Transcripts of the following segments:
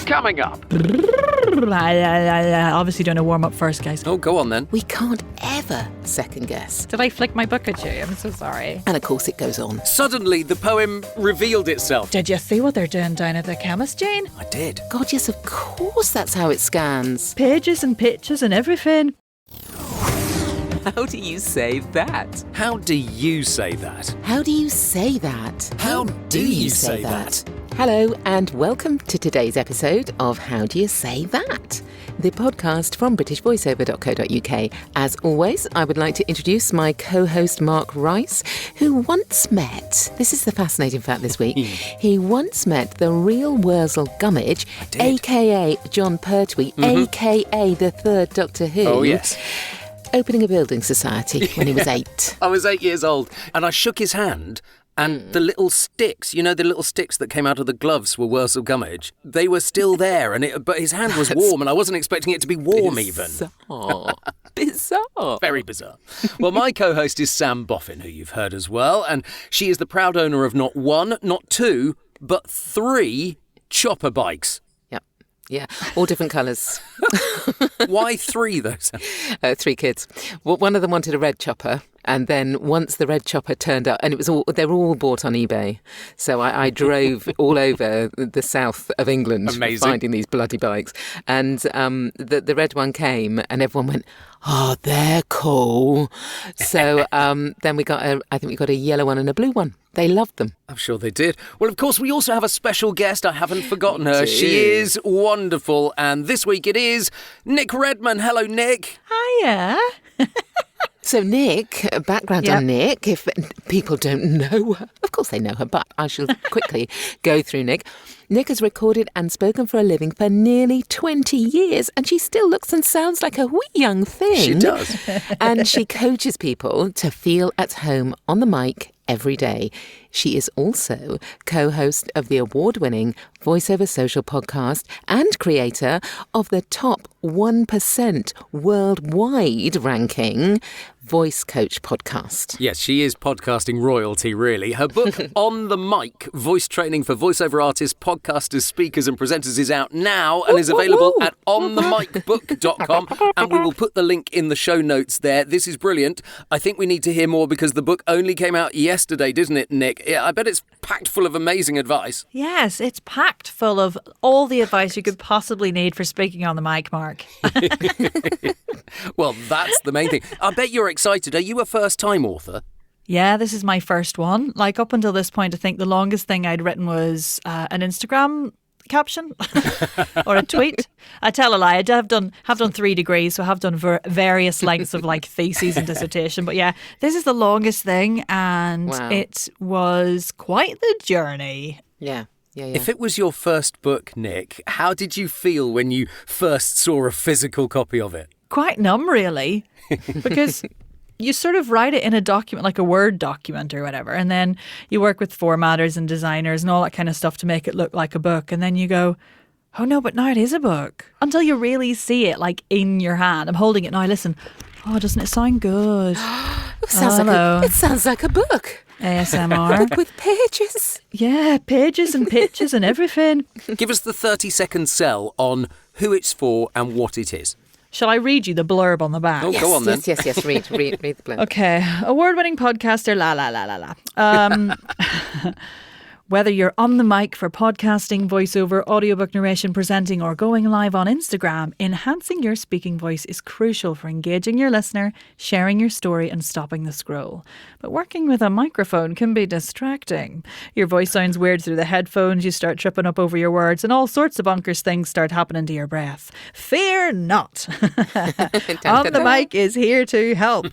Coming up. I obviously don't know warm up first, guys. Oh, go on then. We can't ever second guess. Did I flick my book at you? I'm so sorry. And of course it goes on. Suddenly, the poem revealed itself. Did you see what they're doing down at the chemist, Jane? I did. God, yes, of course that's how it scans. Pages and pictures and everything. How do you say that? How do you say that? How do you say that? How do you say that? Hello and welcome to today's episode of How Do You Say That? The podcast from britishvoiceover.co.uk. As always, I would like to introduce my co-host Mark Rice, who once met, this is the fascinating fact this week, he once met the real Wurzel Gummidge, a.k.a. John Pertwee, a.k.a. the third Doctor Who. Oh, yes. Opening a building society when he was 8. I was 8 years old and I shook his hand and the little sticks, you know, the little sticks that came out of the gloves were Wurzel Gummidge. They were still there, but his hand was warm and I wasn't expecting it to be warm even. Bizarre. Very bizarre. Well, my co-host is Sam Boffin, who you've heard as well, and she is the proud owner of not one, not two, but 3 chopper bikes. Yeah, all different colours. Why 3 though, Sam? 3 kids. Well, one of them wanted a red chopper, and then once the red chopper turned up, and they were all bought on eBay. So I drove all over the south of England finding these bloody bikes. And the red one came, and everyone went, "Oh, they're cool." So then we got I think we got a yellow one and a blue one. They loved them. I'm sure they did. Well, of course, we also have a special guest. I haven't forgotten her. She is wonderful. And this week it is Nic Redman. Hello, Nic. Hiya. So Nic, background on Nic, if people don't know her, of course they know her, but I shall quickly go through Nic. Nic has recorded and spoken for a living for nearly 20 years, and she still looks and sounds like a wee young thing. She does. And she coaches people to feel at home on the mic every day. She is also co-host of the award-winning VoiceOver Social podcast and creator of the top 1% worldwide ranking Voice Coach podcast. Yes, she is podcasting royalty, really. Her book, On the Mic, Voice Training for Voiceover Artists, Podcasters, Speakers and Presenters is out now and is available at onthemicbook.com. And we will put the link in the show notes there. This is brilliant. I think we need to hear more because the book only came out yesterday, didn't it, Nic? I bet it's packed full of amazing advice. Yes, it's packed full of all the advice you could possibly need for speaking on the mic, Mark. Well, that's the main thing. I bet you're excited. Are you a first-time author? Yeah, this is my first one. Like, up until this point, I think the longest thing I'd written was an Instagram caption or a tweet. I tell a lie. I have done 3 degrees, so I have done various lengths of like theses and dissertation. But yeah, this is the longest thing, and It was quite the journey. Yeah. If it was your first book, Nic, how did you feel when you first saw a physical copy of it? Quite numb, really, because you sort of write it in a document, like a Word document or whatever, and then you work with formatters and designers and all that kind of stuff to make it look like a book, and then you go, oh no, but now it is a book. Until you really see it, like, in your hand. I'm holding it now, listen. Oh, doesn't it sound good? It sounds like a book. ASMR. With pages. Yeah, pages and pictures and everything. Give us the 30-second sell on who it's for and what it is. Shall I read you the blurb on the back? Oh, go on then. Yes. Read the blurb. Okay. Award-winning podcaster, la la la la la. Whether you're on the mic for podcasting, voiceover, audiobook narration, presenting, or going live on Instagram, enhancing your speaking voice is crucial for engaging your listener, sharing your story, and stopping the scroll. But working with a microphone can be distracting. Your voice sounds weird through the headphones, you start tripping up over your words, and all sorts of bonkers things start happening to your breath. Fear not! On the Mic is here to help.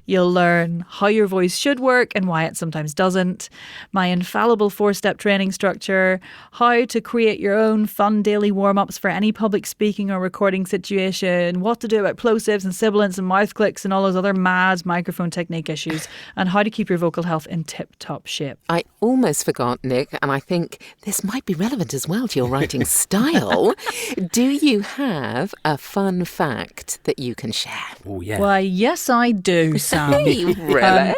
You'll learn how your voice should work and why it sometimes doesn't. My infallible 4-step training structure, how to create your own fun daily warm-ups for any public speaking or recording situation, what to do about plosives and sibilants and mouth clicks and all those other mad microphone technique issues, and how to keep your vocal health in tip-top shape. I almost forgot, Nic, and I think this might be relevant as well to your writing style. Do you have a fun fact that you can share? Oh, yeah. Why, yes, I do, Sam. Hey, really?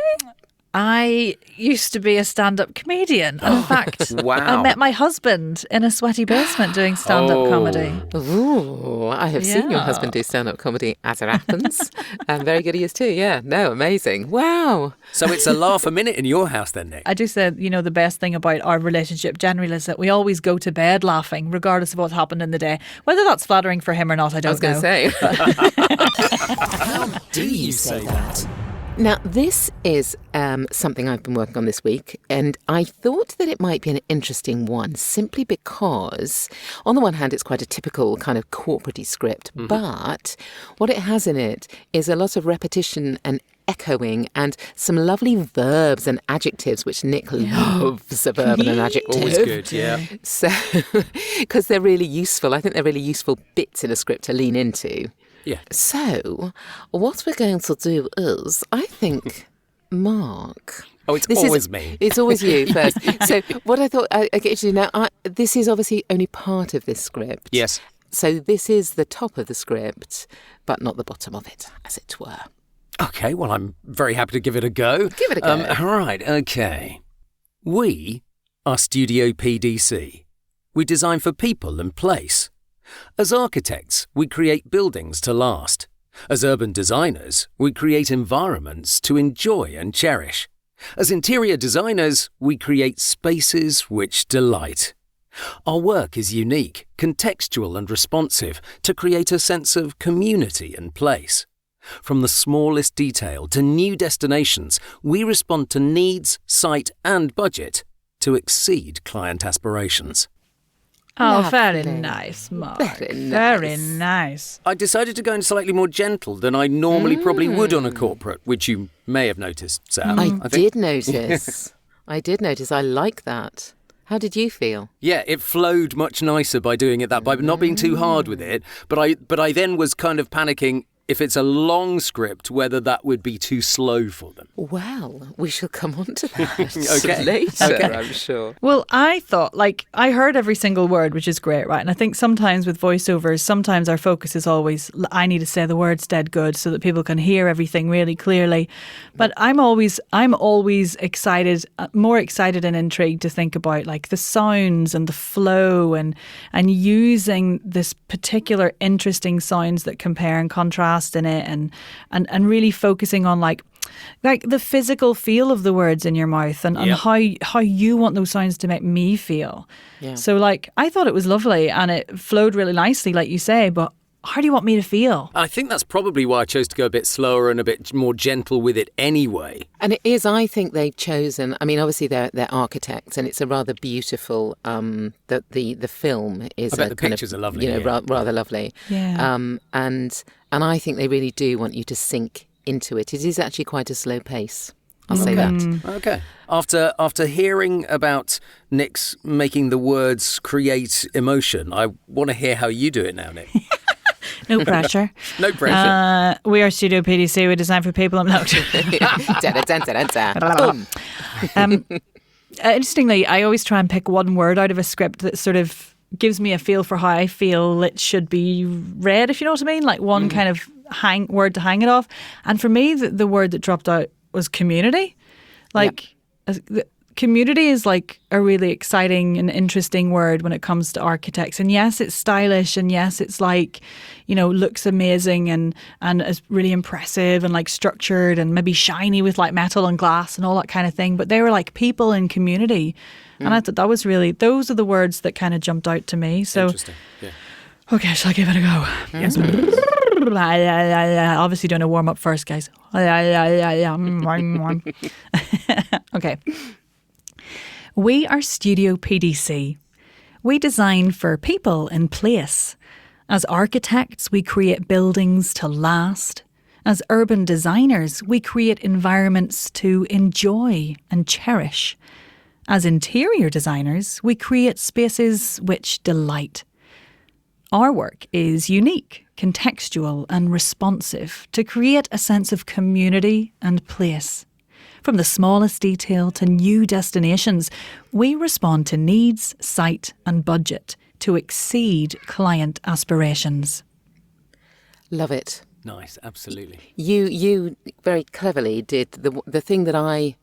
I used to be a stand-up comedian. And in fact, Wow. I met my husband in a sweaty basement doing stand-up comedy. Ooh, I have seen your husband do stand-up comedy as it happens. And very good he is too, yeah. No, amazing. Wow. So it's a laugh a minute in your house then, Nic? I do say, the best thing about our relationship generally is that we always go to bed laughing, regardless of what's happened in the day. Whether that's flattering for him or not, I don't know. I was going to say. How do you say that? Now, this is something I've been working on this week, and I thought that it might be an interesting one, simply because, on the one hand, it's quite a typical kind of corporate-y script, but what it has in it is a lot of repetition and echoing and some lovely verbs and adjectives, which Nic loves a verb and an adjective. Always good, yeah. So, because they're really useful. I think they're really useful bits in a script to lean into. Yeah. So, what we're going to do is, I think, Mark. Oh, it's always me. It's always you first. So, what I thought I get you to do now, this is obviously only part of this script. Yes. So, this is the top of the script, but not the bottom of it, as it were. Okay, well, I'm very happy to give it a go. Give it a go. All right, okay. We are Studio PDC. We design for people and place. As architects, we create buildings to last. As urban designers, we create environments to enjoy and cherish. As interior designers, we create spaces which delight. Our work is unique, contextual and responsive to create a sense of community and place. From the smallest detail to new destinations, we respond to needs, site and budget to exceed client aspirations. Oh, very Lovely. nice, Mark. Very nice. Very nice. I decided to go in slightly more gentle than I normally probably would on a corporate, which you may have noticed, Sam. I think. did notice. I did notice. I like that. How did you feel? Yeah, it flowed much nicer by doing it that by not being too hard with it. But I then was kind of panicking if it's a long script, whether that would be too slow for them. Well, we shall come on to that Okay. later, I'm sure. Well, I thought, I heard every single word, which is great, right? And I think sometimes with voiceovers, sometimes our focus is always, I need to say the words dead good so that people can hear everything really clearly. But I'm always excited, more excited and intrigued to think about the sounds and the flow and using this particular interesting sounds that compare and contrast in it and really focusing on like the physical feel of the words in your mouth and how you want those sounds to make me feel. Yeah. So I thought it was lovely and it flowed really nicely, like you say, but how do you want me to feel? I think that's probably why I chose to go a bit slower and a bit more gentle with it anyway. And it is, I think they've chosen, I mean, obviously they're architects and it's a rather beautiful, the film is I bet the pictures are lovely. Rather lovely. Yeah. And I think they really do want you to sink into it. It is actually quite a slow pace. I'll say that. Okay. After hearing about Nic's making the words create emotion, I want to hear how you do it now, Nic. No pressure. No pressure. We are Studio PDC. We design for people. I'm not. Interestingly, I always try and pick one word out of a script that sort of gives me a feel for how I feel it should be read, if you know what I mean. Like one kind of word to hang it off. And for me, the word that dropped out was community. Community is a really exciting and interesting word when it comes to architects. And yes, it's stylish and yes, it's looks amazing and is really impressive and structured and maybe shiny with metal and glass and all that kind of thing. But they were people in community. And I thought that was really, those are the words that kind of jumped out to me. So, interesting. Yeah. Okay, shall I give it a go? Yes. Obviously doing a warm up first, guys. Okay. We are Studio PDC. We design for people in place. As architects, we create buildings to last. As urban designers, we create environments to enjoy and cherish. As interior designers, we create spaces which delight. Our work is unique, contextual and responsive to create a sense of community and place. From the smallest detail to new destinations, we respond to needs, site and budget to exceed client aspirations. Love it. Nice, absolutely. You very cleverly did the thing that I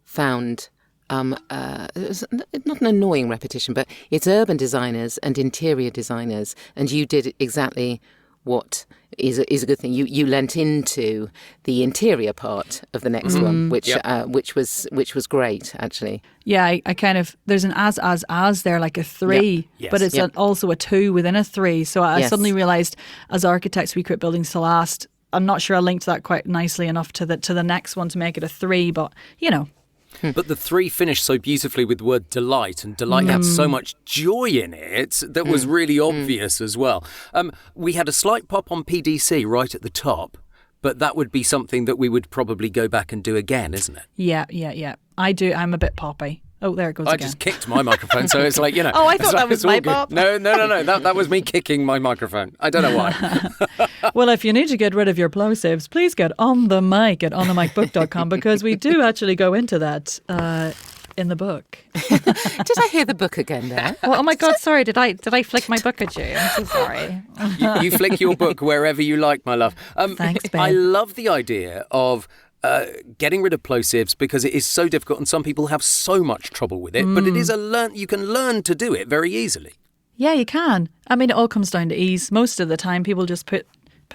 found it's not an annoying repetition, but it's urban designers and interior designers, and you did exactly what is a good thing. You lent into the interior part of the next one, which was great, actually. Yeah, I kind of, there's an as there, like a 3, but it's also a 2 within a 3. So I suddenly realised, as architects, we create buildings to last. I'm not sure I linked that quite nicely enough to the next one to make it a 3, but you know. But the 3 finished so beautifully with the word delight, and delight had so much joy in it that was really obvious as well. We had a slight pop on PDC right at the top, but that would be something that we would probably go back and do again, isn't it? Yeah. I do. I'm a bit poppy. Oh, there it goes again. I just kicked my microphone, so it's like, Oh, I thought that was my pop. No. That was me kicking my microphone. I don't know why. Well, if you need to get rid of your plosives, please get on the mic at onthemicbook.com, because we do actually go into that in the book. Did I hear the book again there? Oh my God, sorry. Did I flick my book at you? I'm so sorry. You flick your book wherever you like, my love. Thanks, babe. I love the idea of getting rid of plosives, because it is so difficult and some people have so much trouble with it, but it is you can learn to do it very easily. Yeah, you can. I mean, it all comes down to ease. Most of the time people just put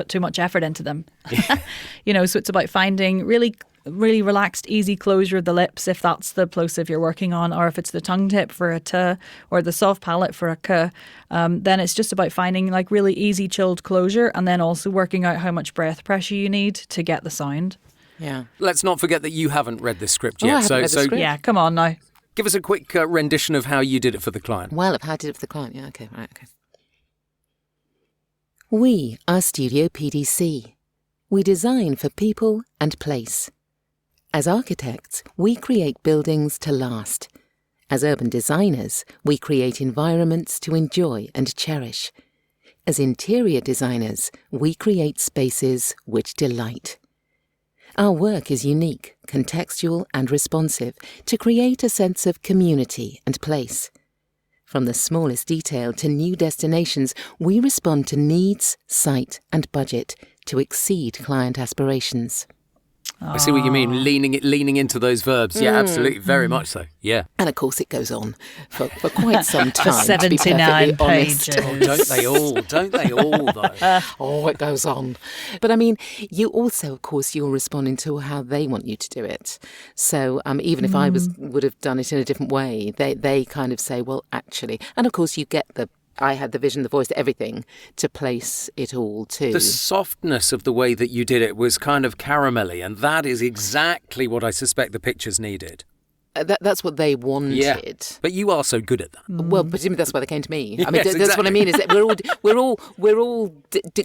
too much effort into them. So it's about finding really relaxed, easy closure of the lips, if that's the plosive you're working on, or if it's the tongue tip for a t, or the soft palate for a k, then it's just about finding like really easy, chilled closure, and then also working out how much breath pressure you need to get the sound. Yeah. Let's not forget that you haven't read this script yet. Yeah, come on now. Give us a quick rendition of how you did it for the client. Well, of how I did it for the client. Yeah, okay, right, okay. We are Studio PDC. We design for people and place. As architects, we create buildings to last. As urban designers, we create environments to enjoy and cherish. As interior designers, we create spaces which delight. Our work is unique, contextual and responsive to create a sense of community and place. From the smallest detail to new destinations, we respond to needs, site and budget to exceed client aspirations. I see what you mean, leaning into those verbs. Yeah, absolutely, very much so. Yeah. And of course it goes on for quite some time. For 79 pages. Oh, don't they all, though? Oh, it goes on. But I mean, you also, of course, you're responding to how they want you to do it. So even if I would have done it in a different way, they kind of say, well, actually, and of course you get I had the vision, the voice, everything to place it all to. The softness of the way that you did it was kind of caramelly, and that is exactly what I suspect the pictures needed. That's what they wanted. Yeah. But you are so good at that. Well, presumably that's why they came to me. Yes, I mean, that's exactly. what I mean. Is that we're all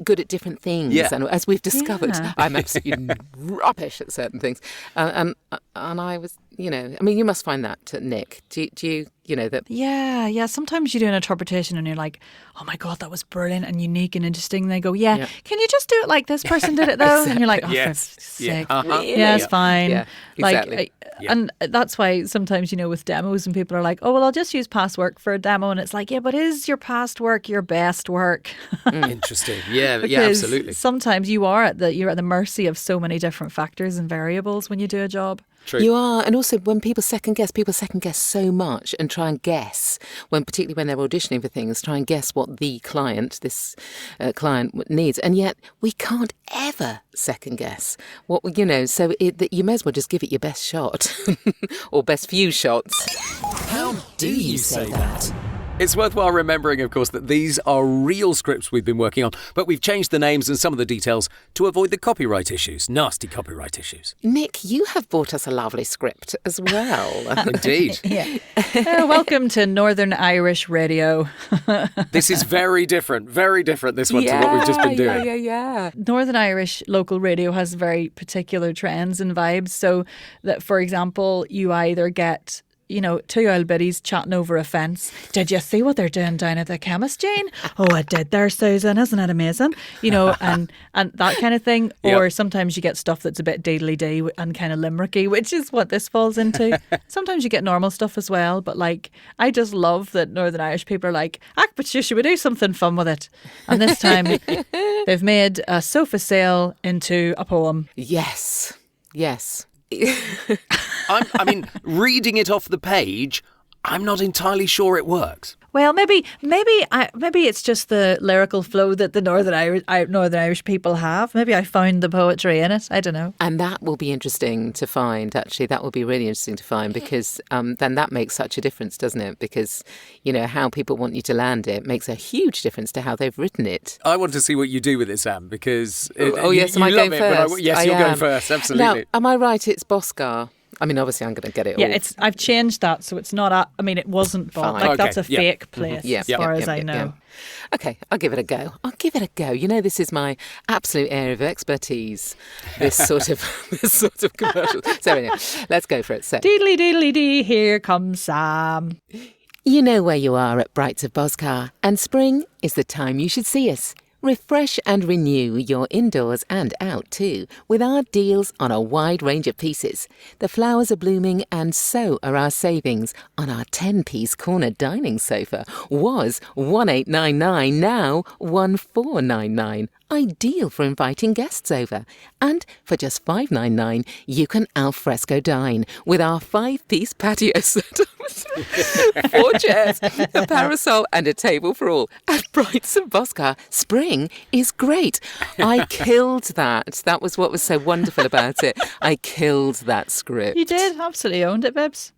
good at different things, Yeah. and as we've discovered, Yeah. I'm absolutely rubbish at certain things. And I was, I mean, you must find that, Nick. Do you that? Yeah. Sometimes you do an interpretation and you're like, oh my God, that was brilliant and unique and interesting. And they go, yeah. Can you just do it like this person did it though? And you're like, oh, Yes. for sake. Yeah. Uh-huh. Yeah, it's fine. Yeah, exactly. And that's why sometimes, with demos and people are like, oh, well, I'll just use past work for a demo. And it's like, yeah, but is your past work your best work? Interesting. Yeah, Because absolutely. sometimes you're at the mercy of so many different factors and variables when you do a job. True. You are, and also when people second guess so much and try and guess, particularly when they're auditioning for things, try and guess what the client, this client needs, and yet we can't ever second guess what So you may as well just give it your best shot, or best few shots. How do you say that? It's worthwhile remembering, of course, that these are real scripts we've been working on, but we've changed the names and some of the details to avoid the copyright issues, nasty copyright issues. Nick, you have brought us a lovely script as well. Indeed. Yeah. Welcome to Northern Irish Radio. This is very different, this one, to what we've just been doing. Yeah. Northern Irish local radio has very particular trends and vibes. So that, for example, you either get two old biddies chatting over a fence. Did you see what they're doing down at the chemist, Jane? Oh, I did there, Susan. Isn't it amazing? And that kind of thing. Or Yep. sometimes you get stuff that's a bit deedly-dee and kind of limericky, which is what this falls into. Sometimes you get normal stuff as well. But I just love that Northern Irish people are like, but should we do something fun with it? And this time they've made a sofa sale into a poem. Yes. I mean, reading it off the page, I'm not entirely sure it works. Well, maybe it's just the lyrical flow that the Northern Irish people have. Maybe I found the poetry in it. I don't know. And that will be interesting to find, actually. That will be really interesting to find because then that makes such a difference, doesn't it? Because, how people want you to land it makes a huge difference to how they've written it. I want to see what you do with it, Sam, because... Yes, am I going first? Yes, you're going first, absolutely. Now, am I right? It's Boscar. I mean, obviously, I'm going to get it all. Yeah, I've changed that, so it's not. It wasn't Bob. Fine. That's a fake place, as far as I know. Yeah. Okay, I'll give it a go. This is my absolute area of expertise. This sort of commercial. So anyway, let's go for it. So, Deedly deedly dee, here comes Sam. You know where you are at Brights of Boscar, and spring is the time you should see us. Refresh and renew your indoors and out too with our deals on a wide range of pieces. The flowers are blooming and so are our savings on our 10-piece corner dining sofa. Was $1899, now $1499. Ideal for inviting guests over. And for just $5.99, you can alfresco dine with our 5-piece patio set. 4 chairs, a parasol and a table for all. At Brights of Boscar, spring is great. I killed that. That was what was so wonderful about it. I killed that script. You did, absolutely owned it, Bibs.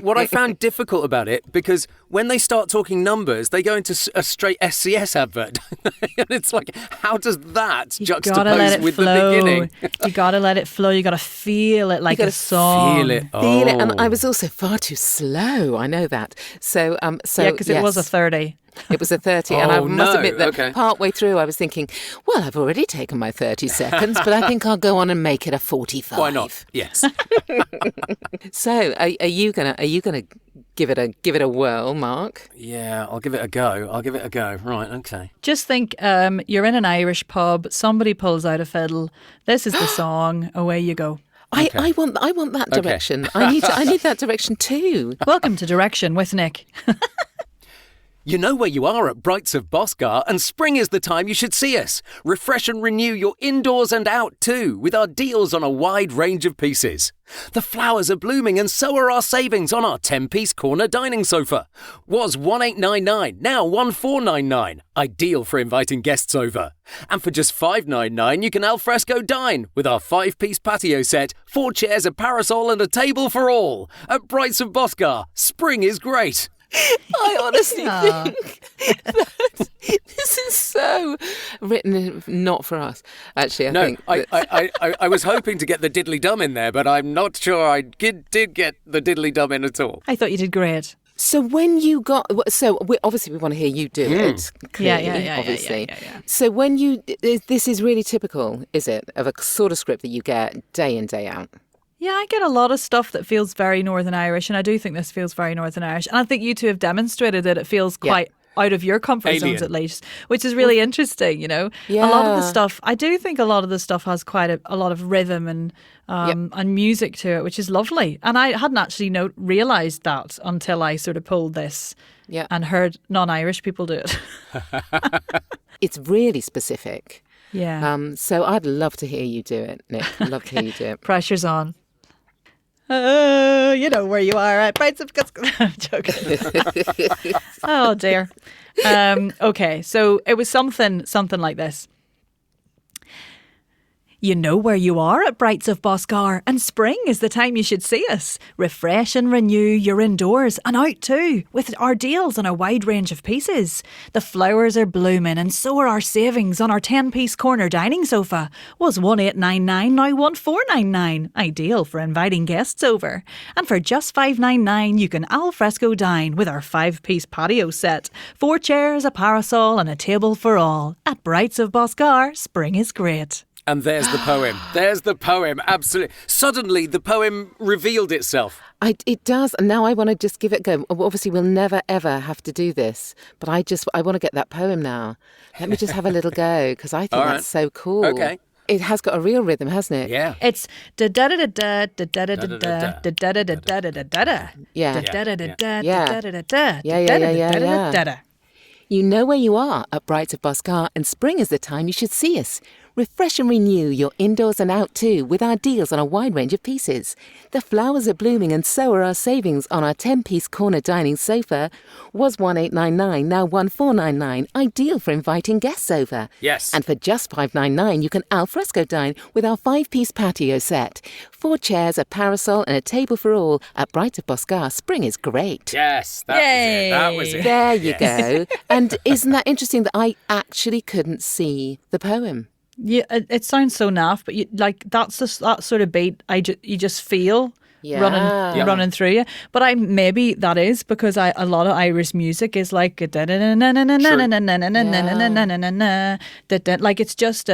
What I found difficult about it, because when they start talking numbers, they go into a straight SCS advert. And it's like, how does that juxtapose with the beginning? You got to let it flow. You got to feel it like a song. Feel it. Feel it. And I was also far too slow. I know that. So yeah, because it was a 30. It was a 30, and I must admit that partway through I was thinking, well, I've already taken my 30 seconds, but I think I'll go on and make it a 45. Why not? Yes. So, are you gonna give it a whirl, Mark? Yeah, I'll give it a go. Right, okay. Just think, you're in an Irish pub, somebody pulls out a fiddle, this is the song, away you go. Okay. I want that direction. I need that direction too. Welcome to Direction with Nick. You know where you are at Brights of Boscar, and spring is the time you should see us. Refresh and renew your indoors and out too, with our deals on a wide range of pieces. The flowers are blooming and so are our savings on our 10-piece corner dining sofa. Was $1899, now $1499. Ideal for inviting guests over. And for just $5.99, you can alfresco dine with our 5-piece patio set, 4 chairs, a parasol and a table for all. At Brights of Boscar, spring is great. I honestly think that this is so written not for us. Actually, I was hoping to get the diddly-dum in there, but I'm not sure I did get the diddly-dum in at all. I thought you did great. So when you got... So obviously we want to hear you do it. Clearly, obviously. Yeah. So when you... This is really typical, is it, of a sort of script that you get day in, day out? Yeah, I get a lot of stuff that feels very Northern Irish, and I do think this feels very Northern Irish. And I think you two have demonstrated that it feels quite out of your comfort zones, at least, which is really interesting, Yeah. A lot of the stuff, I do think a lot of the stuff has quite a lot of rhythm and music to it, which is lovely. And I hadn't actually realised that until I sort of pulled this and heard non-Irish people do it. It's really specific. Yeah. So I'd love to hear you do it, Nick. Love to hear you do it. Pressure's on. You know where you are at Brights of Boscar. I'm joking. Oh dear. Okay, so it was something like this. You know where you are at Brights of Boscar, and spring is the time you should see us. Refresh and renew your indoors and out too, with our deals on a wide range of pieces. The flowers are blooming and so are our savings on our 10-piece corner dining sofa. Was $1899, now $1499. Ideal for inviting guests over. And for just $5.99, you can alfresco dine with our 5-piece patio set. 4 chairs, a parasol and a table for all. At Brights of Boscar, spring is great. And there's the poem. There's the poem. Absolutely. Suddenly, the poem revealed itself. It does. And now I want to just give it a go. Obviously, we'll never, ever have to do this. But I want to get that poem now. Let me just have a little go, because I think that's so cool. Okay. It has got a real rhythm, hasn't it? Yeah. It's da da da da da da da da da da da da da da da da. Yeah. Da da da da Yeah. da da da. Yeah. You know where you are at Brights of Boscar, and spring is the time you should see us. Refresh and renew your indoors and out too with our deals on a wide range of pieces. The flowers are blooming and so are our savings on our 10-piece corner dining sofa. Was 1899, now 1499. Ideal for inviting guests over. Yes. And for just $5.99, you can al fresco dine with our 5-piece patio set. 4 chairs, a parasol and a table for all at Bright of Boscar. Spring is great. Yes, that was it. There you go. And isn't that interesting that I actually couldn't see the poem? Yeah, it sounds so naff, but that's just that sort of beat you just feel running through you. But maybe that is because a lot of Irish music is like like it's just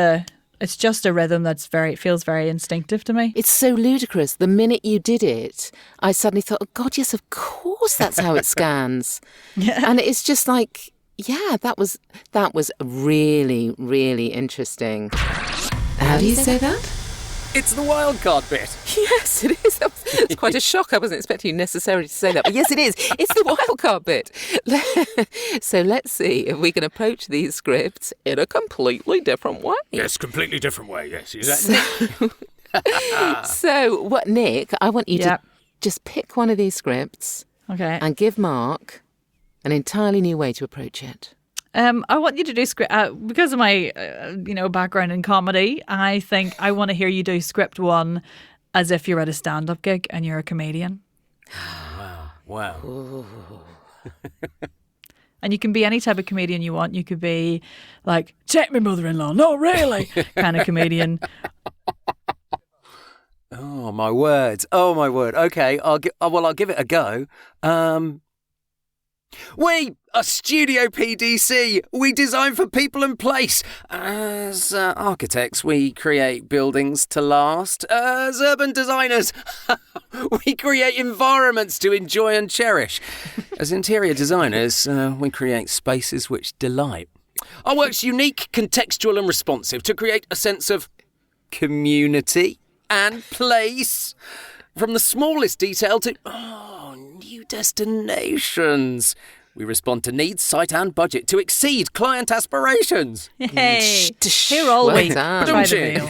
a rhythm that's feels very instinctive to me. It's so ludicrous. The minute you did it, I suddenly thought, oh God, yes, of course that's how it scans. Yeah. And it's just like, yeah, that was really, really interesting. How do you say that? It's the wildcard bit. Yes, it is. It's quite a shock. I wasn't expecting you necessarily to say that. But yes, it is. It's the wildcard bit. So let's see if we can approach these scripts in a completely different way. Yes, completely different way, yes. Exactly. So, Nick, I want you to just pick one of these scripts and give Mark an entirely new way to approach it. I want you to do script because of my, background in comedy. I think I want to hear you do script 1 as if you're at a stand-up gig and you're a comedian. Wow. And you can be any type of comedian you want. You could be like, check my mother-in-law. No, really, kind of comedian. Oh my word. Okay, I'll give it a go. We are Studio PDC. We design for people and place. As architects, we create buildings to last. As urban designers, we create environments to enjoy and cherish. As interior designers, we create spaces which delight. Our work's unique, contextual and responsive to create a sense of community and place. From the smallest detail to new destinations. We respond to needs, site and budget to exceed client aspirations. Hey, here all week. Try the deal.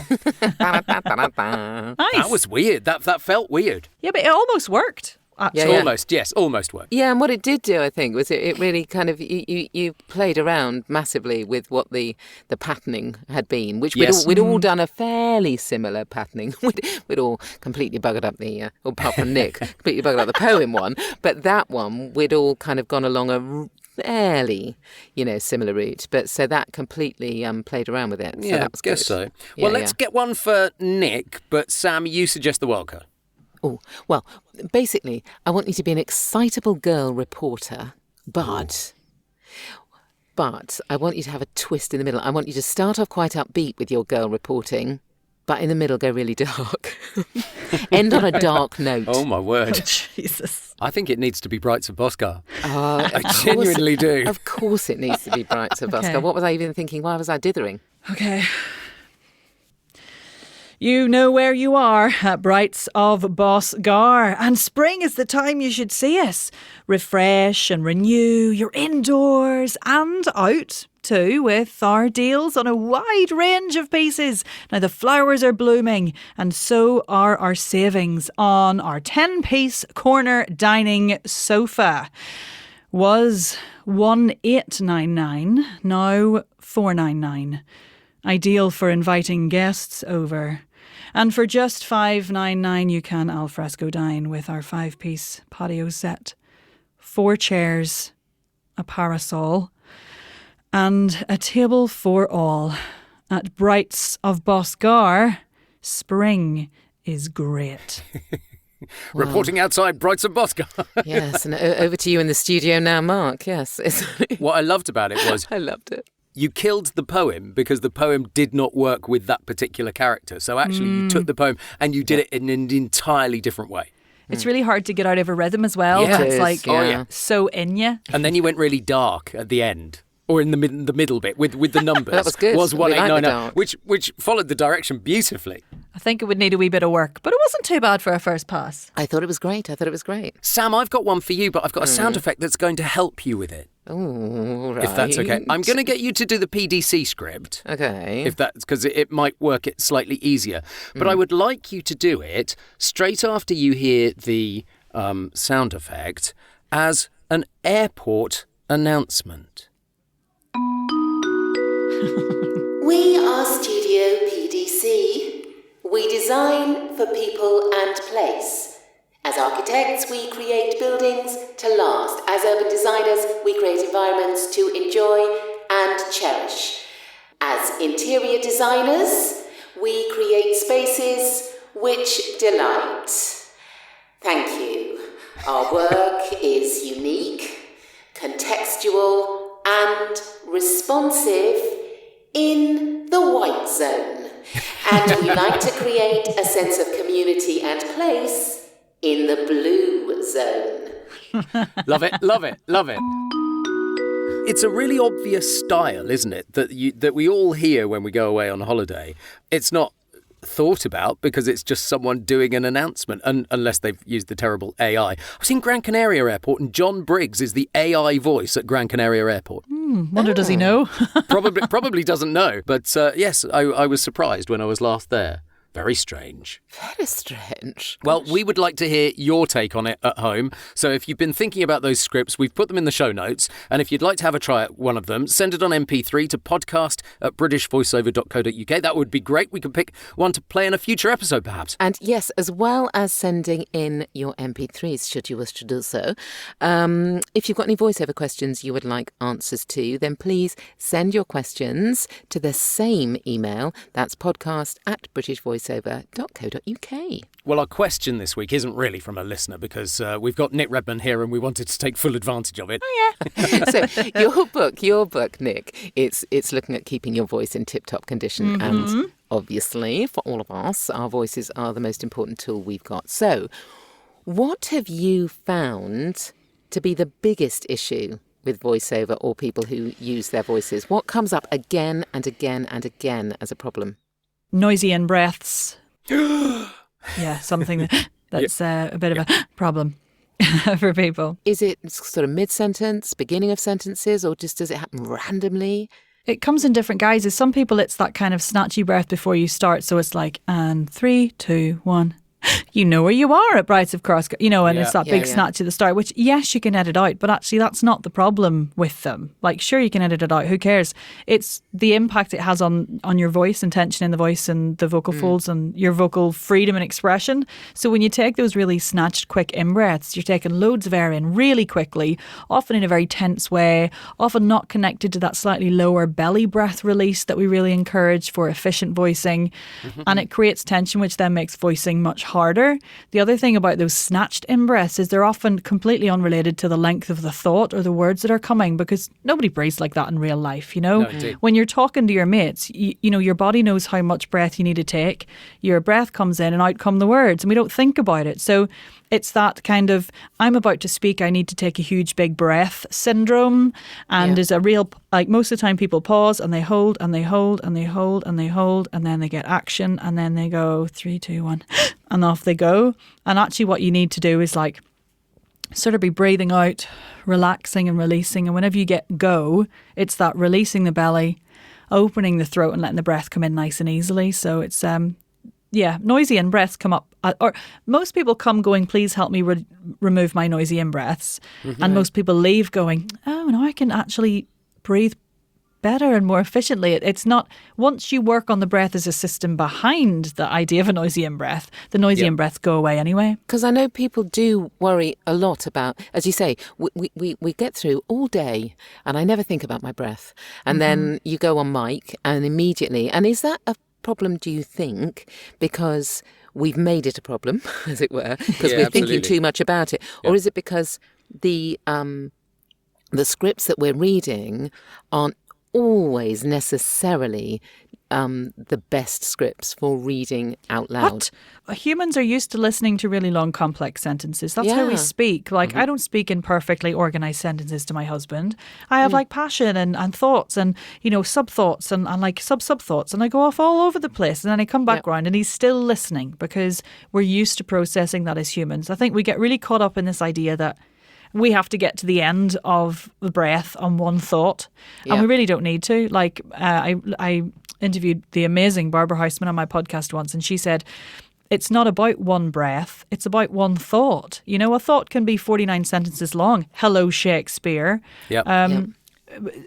Nice. That was weird. That felt weird. Yeah, but it almost worked. Yeah. Almost worked. Yeah, and what it did do, I think, was it really kind of, you played around massively with what the patterning had been, which we'd all done a fairly similar patterning. We'd all completely buggered up apart from Nick, completely buggered up the poem one, but that one, we'd all kind of gone along a fairly, similar route. But so that completely played around with it. So that was good. So. Well, let's get one for Nick, but Sam, you suggest the wildcard. Oh, well, basically, I want you to be an excitable girl reporter, but I want you to have a twist in the middle. I want you to start off quite upbeat with your girl reporting, but in the middle go really dark. End on a dark note. Oh, my word. Oh, Jesus. I think it needs to be Brights of Boscar. I genuinely do. Of course it needs to be Brights of Boscar. What was I even thinking? Why was I dithering? Okay. You know where you are at Brights of Bosgar, and spring is the time you should see us. Refresh and renew your indoors and out too with our deals on a wide range of pieces. Now the flowers are blooming and so are our savings on our 10-piece corner dining sofa. Was 1899, now 499. Ideal for inviting guests over. And for just $5.99, you can al fresco dine with our 5-piece patio set, 4 chairs, a parasol, and a table for all. At Brights of Bosgar, spring is great. Reporting outside Brights of Boscar. Yes, and over to you in the studio now, Mark. Yes. What I loved about it was... I loved it. You killed the poem because the poem did not work with that particular character. So actually you took the poem and you did it in an entirely different way. It's really hard to get out of a rhythm as well. Yeah. It's like so in you. And then you went really dark at the end. Or in the middle bit with the numbers. That was good. Was 1899, like which followed the direction beautifully. I think it would need a wee bit of work, but it wasn't too bad for a first pass. I thought it was great. Sam, I've got one for you, but I've got a sound effect that's going to help you with it. Oh, right. If that's okay. I'm going to get you to do the PDC script. Okay. If that's because it might work it slightly easier. But I would like you to do it straight after you hear the sound effect as an airport announcement. We are Studio PDC. We design for people and place. As architects, we create buildings to last. As urban designers, we create environments to enjoy and cherish. As interior designers, we create spaces which delight. Thank you. Our work is unique, contextual, and responsive in the white zone. And we like to create a sense of community and place in the blue zone. Love it, love it, love it. It's a really obvious style, isn't it, that we all hear when we go away on holiday. It's not thought about because it's just someone doing an announcement, unless they've used the terrible AI. I was in Gran Canaria Airport and John Briggs is the AI voice at Gran Canaria Airport. Wonder does he know? Probably doesn't know. But yes, I was surprised when I was last there. Very strange. Very strange. Well, we would like to hear your take on it at home. So if you've been thinking about those scripts, we've put them in the show notes. And if you'd like to have a try at one of them, send it on MP3 to podcast@britishvoiceover.co.uk. That would be great. We could pick one to play in a future episode, perhaps. And yes, as well as sending in your MP3s, should you wish to do so. If you've got any voiceover questions you would like answers to, then please send your questions to the same email. That's podcast@britishvoiceover.co.uk. Well, our question this week isn't really from a listener because we've got Nic Redman here and we wanted to take full advantage of it. Oh, yeah. So your book, Nick, it's looking at keeping your voice in tip-top condition. And obviously, for all of us, our voices are the most important tool we've got. So what have you found to be the biggest issue with voiceover or people who use their voices? What comes up again and again and again as a problem? Noisy in-breaths. Yeah, something that's a bit of a problem for people. Is it sort of mid-sentence, beginning of sentences, or just does it happen randomly? It comes in different guises. Some people, it's that kind of snatchy breath before you start. So it's like, and 3, 2, 1. You know where you are at Brights of Cross, and it's that big snatch at the start, which, yes, you can edit out, but actually that's not the problem with them. Like, sure, you can edit it out. Who cares? It's the impact it has on your voice and tension in the voice and the vocal folds and your vocal freedom and expression. So when you take those really snatched, quick in-breaths, you're taking loads of air in really quickly, often in a very tense way, often not connected to that slightly lower belly breath release that we really encourage for efficient voicing. And it creates tension, which then makes voicing much harder. The other thing about those snatched in-breaths is they're often completely unrelated to the length of the thought or the words that are coming, because nobody breathes like that in real life, No, when you're talking to your mates, your body knows how much breath you need to take. Your breath comes in and out come the words, and we don't think about it. So it's that kind of, I'm about to speak, I need to take a huge big breath syndrome. And there's a real, like, most of the time people pause and they hold and they hold and they hold and they hold, and then they get action and then they go 3, 2, 1 and off they go. And actually what you need to do is like sort of be breathing out, relaxing and releasing. And whenever you get go, it's that releasing the belly, opening the throat and letting the breath come in nice and easily. So it's noisy in-breaths come up, or most people come going, please help me remove my noisy in-breaths. And most people leave going, oh no, I can actually breathe better and more efficiently. It's not, once you work on the breath as a system behind the idea of a noisy in-breath, the noisy in-breaths go away anyway. Because I know people do worry a lot about, as you say, we get through all day and I never think about my breath. And then you go on mic and immediately, and is that a problem, do you think, because we've made it a problem, as it were, because we're thinking too much about it? Or is it because the scripts that we're reading aren't always necessarily the best scripts for reading out loud? What? Humans are used to listening to really long, complex sentences. That's how we speak. Like, I don't speak in perfectly organised sentences to my husband. I have like passion and thoughts and, sub-thoughts and like sub-thoughts, and I go off all over the place, and then I come back round and he's still listening because we're used to processing that as humans. I think we get really caught up in this idea that we have to get to the end of the breath on one thought, and we really don't need to. Like I interviewed the amazing Barbara Houseman on my podcast once, and she said, it's not about one breath, it's about one thought. You know, a thought can be 49 sentences long. Hello, Shakespeare.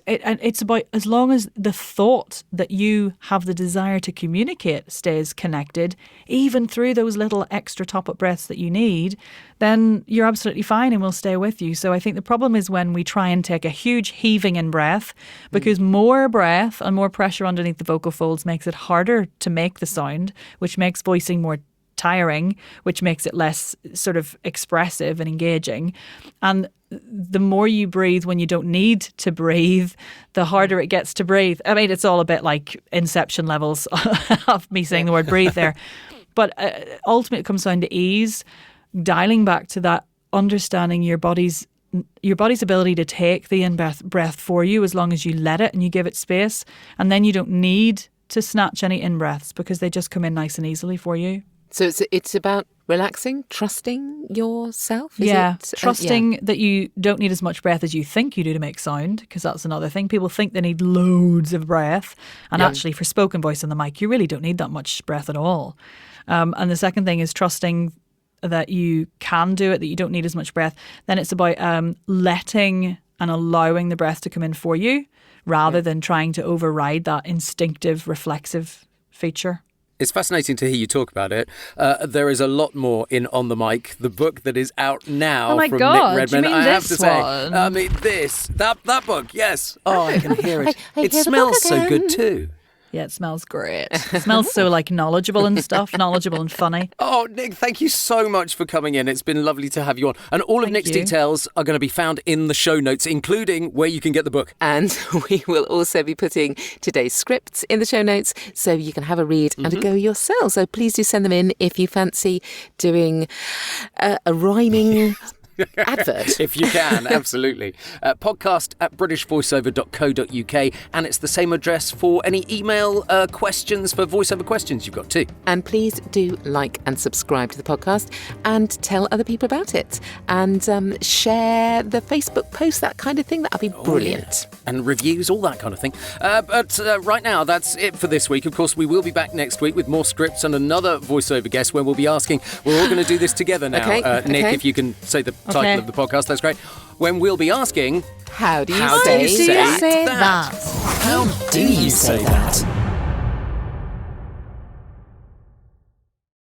It's about, as long as the thought that you have the desire to communicate stays connected, even through those little extra top-up breaths that you need, then you're absolutely fine and will stay with you. So I think the problem is when we try and take a huge heaving in breath, because more breath and more pressure underneath the vocal folds makes it harder to make the sound, which makes voicing more tiring, which makes it less sort of expressive and engaging. And the more you breathe when you don't need to breathe, the harder it gets to breathe. I mean, it's all a bit like Inception levels of me saying the word breathe there. But ultimately it comes down to ease, dialing back to that, understanding your body's ability to take the in-breath for you as long as you let it and you give it space. And then you don't need to snatch any in-breaths because they just come in nice and easily for you. So it's about relaxing, trusting yourself? Trusting that you don't need as much breath as you think you do to make sound, because that's another thing. People think they need loads of breath, and actually for spoken voice on the mic, you really don't need that much breath at all. And the second thing is trusting that you can do it, that you don't need as much breath. Then it's about letting and allowing the breath to come in for you, rather than trying to override that instinctive, reflexive feature. It's fascinating to hear you talk about it. There is a lot more in On the Mic, the book that is out now from Nic Redman. Do you mean I have to say, one? I mean that book, yes. Oh, I can hear it. It smells so good too. Yeah, it smells great. It smells so like knowledgeable and stuff, knowledgeable and funny. Oh, Nic, thank you so much for coming in. It's been lovely to have you on. And all of Nic's details are going to be found in the show notes, including where you can get the book. And we will also be putting today's scripts in the show notes so you can have a read and a go yourself. So please do send them in if you fancy doing a rhyming advert. If you can, absolutely. podcast@britishvoiceover.co.uk, and it's the same address for any email questions for voiceover questions you've got too. And please do like and subscribe to the podcast and tell other people about it, and share the Facebook post, that kind of thing. That would be brilliant. Yeah. And reviews, all that kind of thing. But right now, that's it for this week. Of course, we will be back next week with more scripts and another voiceover guest where we'll be asking, we're all going to do this together now. Nic, if you can say the title of the podcast, that's great. When we'll be asking, how do you say that? How do you say that?